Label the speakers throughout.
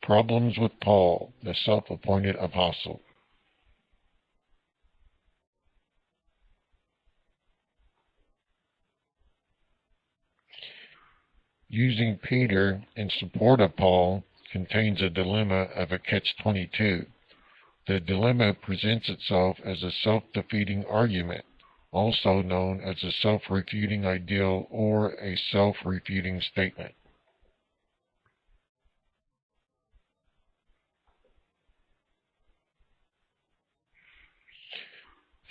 Speaker 1: Problems with Paul, the self-appointed apostle. Using Peter in support of Paul contains a dilemma of a catch-22. The dilemma presents itself as a self-defeating argument, also known as a self-refuting ideal or a self-refuting statement.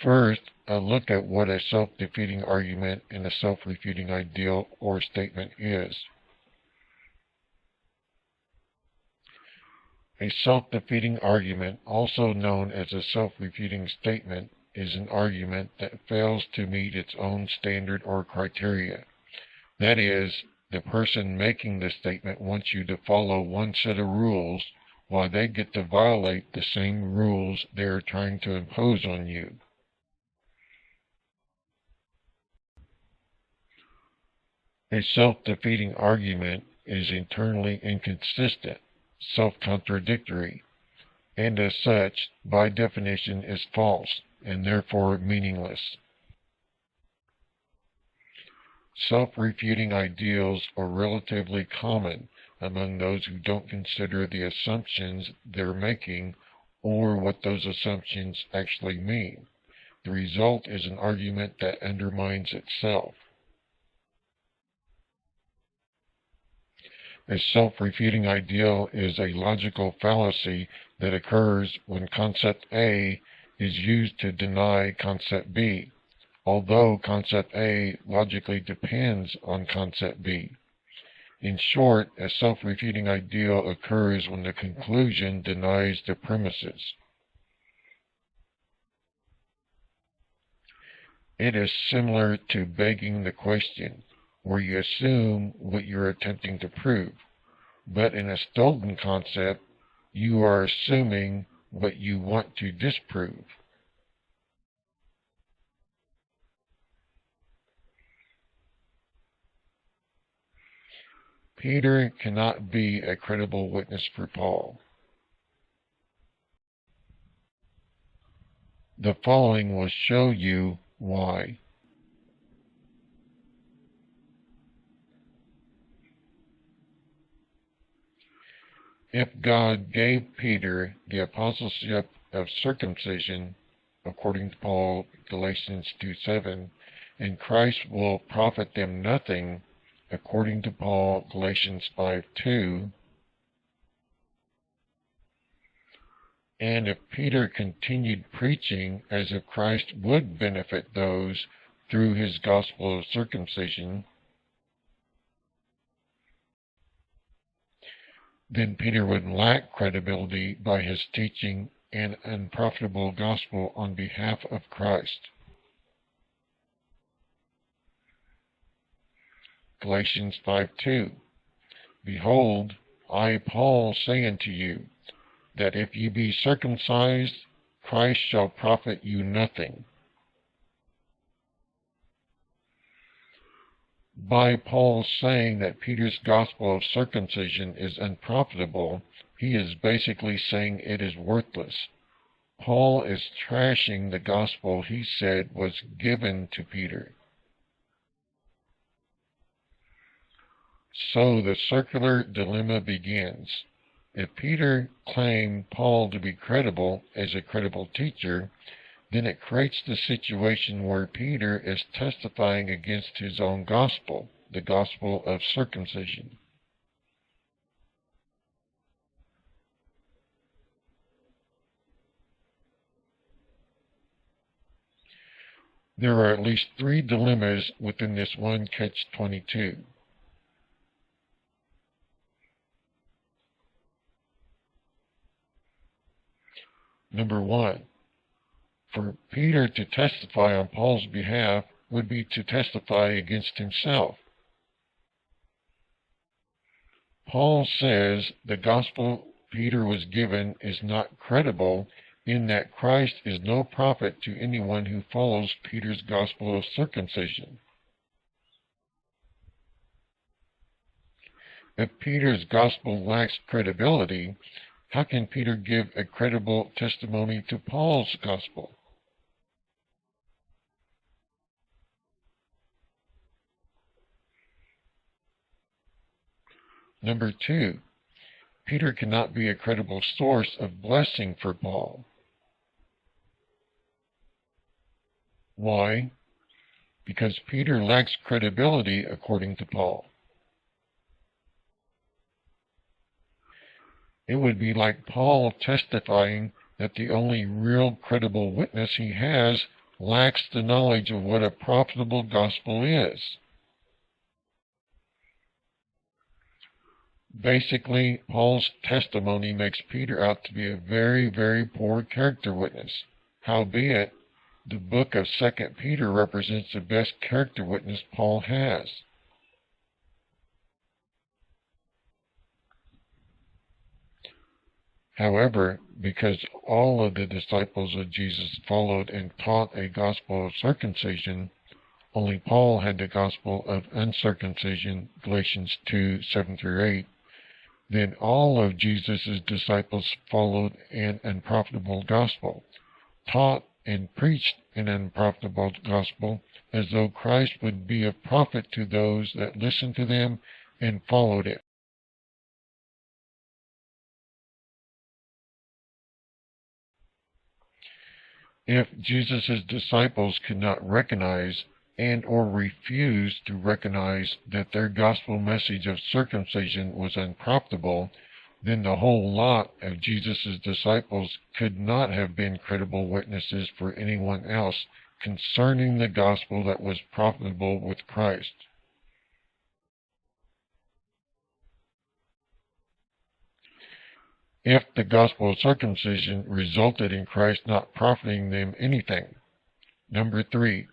Speaker 1: First, a look at what a self-defeating argument and a self-refuting ideal or statement is. A self-defeating argument, also known as a self-refuting statement, is an argument that fails to meet its own standard or criteria. That is, the person making the statement wants you to follow one set of rules, while they get to violate the same rules they are trying to impose on you. A self-defeating argument is internally inconsistent, self-contradictory, and as such, by definition, is false, and therefore meaningless. Self-refuting ideals are relatively common among those who don't consider the assumptions they're making or what those assumptions actually mean. The result is an argument that undermines itself. A self-refuting ideal is a logical fallacy that occurs when concept A is used to deny concept B, although concept A logically depends on concept B. In short, a self-refuting ideal occurs when the conclusion denies the premises. It is similar to begging the question, where you assume what you're attempting to prove. But in a stolen concept, you are assuming what you want to disprove. Peter cannot be a credible witness for Paul. The following will show you why. If God gave Peter the apostleship of circumcision, according to Paul, Galatians 2:7, and Christ will profit them nothing, according to Paul, Galatians 5:2, and if Peter continued preaching as if Christ would benefit those through his gospel of circumcision, then Peter would lack credibility by his teaching an unprofitable gospel on behalf of Christ. Galatians 5:2, Behold, I, Paul, say unto you, that if ye be circumcised, Christ shall profit you nothing. By Paul saying that Peter's gospel of circumcision is unprofitable, he is basically saying it is worthless. Paul is trashing the gospel he said was given to Peter. So the circular dilemma begins. If Peter claimed Paul to be credible as a credible teacher, then it creates the situation where Peter is testifying against his own gospel, the gospel of circumcision. There are at least 3 dilemmas within this one catch-22. Number 1. For Peter to testify on Paul's behalf would be to testify against himself. Paul says the gospel Peter was given is not credible in that Christ is no profit to anyone who follows Peter's gospel of circumcision. If Peter's gospel lacks credibility, how can Peter give a credible testimony to Paul's gospel? Number 2, Peter cannot be a credible source of blessing for Paul. Why? Because Peter lacks credibility according to Paul. It would be like Paul testifying that the only real credible witness he has lacks the knowledge of what a profitable gospel is. Basically, Paul's testimony makes Peter out to be a very, very poor character witness. Howbeit, the book of 2 Peter represents the best character witness Paul has. However, because all of the disciples of Jesus followed and taught a gospel of circumcision, only Paul had the gospel of uncircumcision, Galatians 2:7-8, then all of Jesus' disciples followed an unprofitable gospel, taught and preached an unprofitable gospel, as though Christ would be of profit to those that listened to them and followed it. If Jesus' disciples could not recognize and or refuse to recognize that their gospel message of circumcision was unprofitable, then the whole lot of Jesus' disciples could not have been credible witnesses for anyone else concerning the gospel that was profitable with Christ. If the gospel of circumcision resulted in Christ not profiting them anything. Number 3,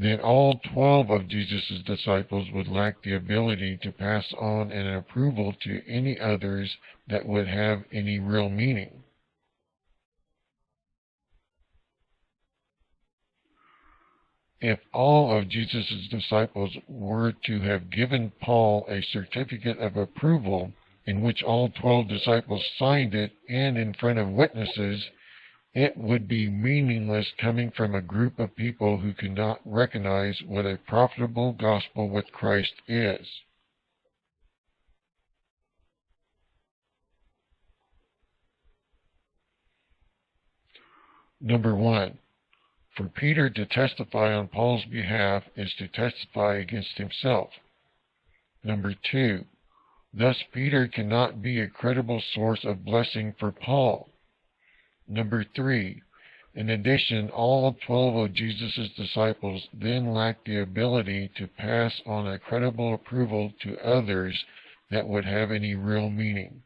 Speaker 1: then all 12 of Jesus' disciples would lack the ability to pass on an approval to any others that would have any real meaning. If all of Jesus' disciples were to have given Paul a certificate of approval in which all 12 disciples signed it and in front of witnesses, it would be meaningless coming from a group of people who cannot recognize what a profitable gospel with Christ is. Number 1, for Peter to testify on Paul's behalf is to testify against himself. Number 2, thus Peter cannot be a credible source of blessing for Paul. Number 3, in addition, all 12 of Jesus' disciples then lack the ability to pass on a credible approval to others that would have any real meaning.